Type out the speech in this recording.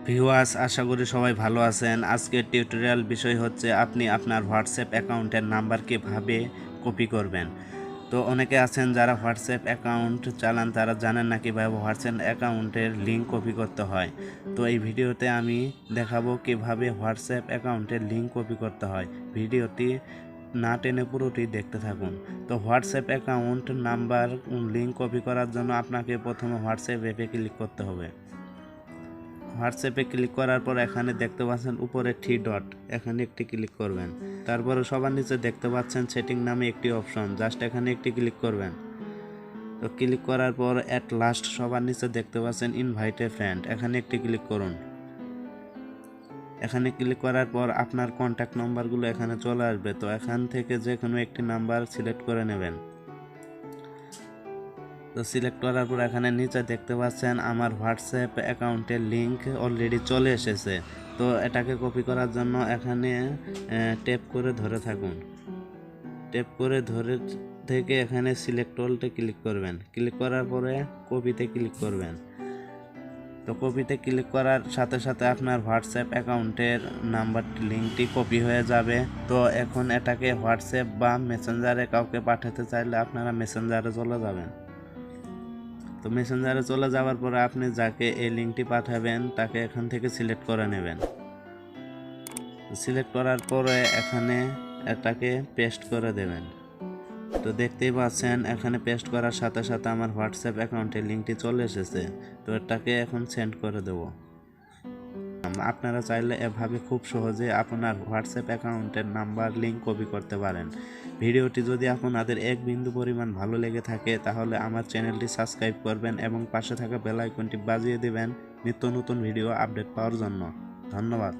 Viewers, আশা করি সবাই ভালো আছেন। আজকের টিউটোরিয়াল বিষয় হচ্ছে আপনি আপনার হোয়াটসঅ্যাপ অ্যাকাউন্টের নাম্বার কীভাবে কপি করবেন। তো অনেকে আছেন যারা হোয়াটসঅ্যাপ অ্যাকাউন্ট চালান, তারা জানেন না কীভাবে হোয়াটসঅ্যাপ অ্যাকাউন্টের লিঙ্ক কপি করতে হয়। তো এই ভিডিওতে আমি দেখাবো কীভাবে হোয়াটসঅ্যাপ অ্যাকাউন্টের লিঙ্ক কপি করতে হয়। ভিডিওটি না টেনে পুরোটি দেখতে থাকুন। তো WhatsApp account number link copy করার জন্য আপনাকে প্রথমে হোয়াটসঅ্যাপ অ্যাপে ক্লিক করতে হবে। হোয়াটসঅ্যাপে ক্লিক করার পর এখানে দেখতে পাচ্ছেন উপরে 3 ডট, এখানে একটি ক্লিক করবেন। তারপরে সবার নিচে দেখতে পাচ্ছেন সেটিং নামে একটি অপশন, জাস্ট এখানে একটি ক্লিক করবেন। তো ক্লিক করার পর অ্যাট লাস্ট সবার নিচে দেখতে পাচ্ছেন ইনভাইট এ ফ্রেন্ড, এখানে একটি ক্লিক করুন। এখানে ক্লিক করার পর আপনার কন্ট্যাক্ট নাম্বারগুলো এখানে চলে আসবে। তো এখান থেকে যে কোনো একটি নাম্বার সিলেক্ট করে নেবেন। তো সিলেক্ট করার পর এখানে নিচে দেখতে পাচ্ছেন আমার হোয়াটসঅ্যাপ অ্যাকাউন্টের লিঙ্ক অলরেডি চলে এসেছে। তো এটাকে কপি করার জন্য এখানে ট্যাপ করে ধরে থাকুন। ট্যাপ করে ধরে থেকে এখানে সিলেক্ট অলতে ক্লিক করবেন। ক্লিক করার পরে কপিতে ক্লিক করবেন। তো কপিতে ক্লিক করার সাথে সাথে আপনার হোয়াটসঅ্যাপ অ্যাকাউন্টের নাম্বার লিঙ্কটি কপি হয়ে যাবে। তো এখন এটাকে হোয়াটসঅ্যাপ বা মেসেঞ্জারে কাউকে পাঠাতে চাইলে আপনারা মেসেঞ্জারে চলে যাবেন। তো মেসেঞ্জারে চলে যাওয়ার পরে আপনি যাকে এই লিঙ্কটি পাঠাবেন তাকে এখান থেকে সিলেক্ট করে নেবেন। সিলেক্ট করার পরে এখানে এটাকে পেস্ট করে দেবেন। তো দেখতেই পাচ্ছেন এখানে পেস্ট করার সাথে সাথে আমার হোয়াটসঅ্যাপ অ্যাকাউন্টের লিঙ্কটি চলে এসেছে। তো এটাকে এখন সেন্ড করে দেব। আপনারা চাইলে এভাবে খুব সহজে আপনার হোয়াটসঅ্যাপ অ্যাকাউন্টের নাম্বার লিঙ্ক কপি করতে পারেন। ভিডিওটি যদি আপনাদের এক বিন্দু পরিমাণ ভালো লেগে থাকে তাহলে আমার চ্যানেলটি সাবস্ক্রাইব করবেন এবং পাশে থাকা বেল আইকনটি বাজিয়ে দিবেন নিত্য নতুন ভিডিও আপডেট পাওয়ার জন্য। ধন্যবাদ।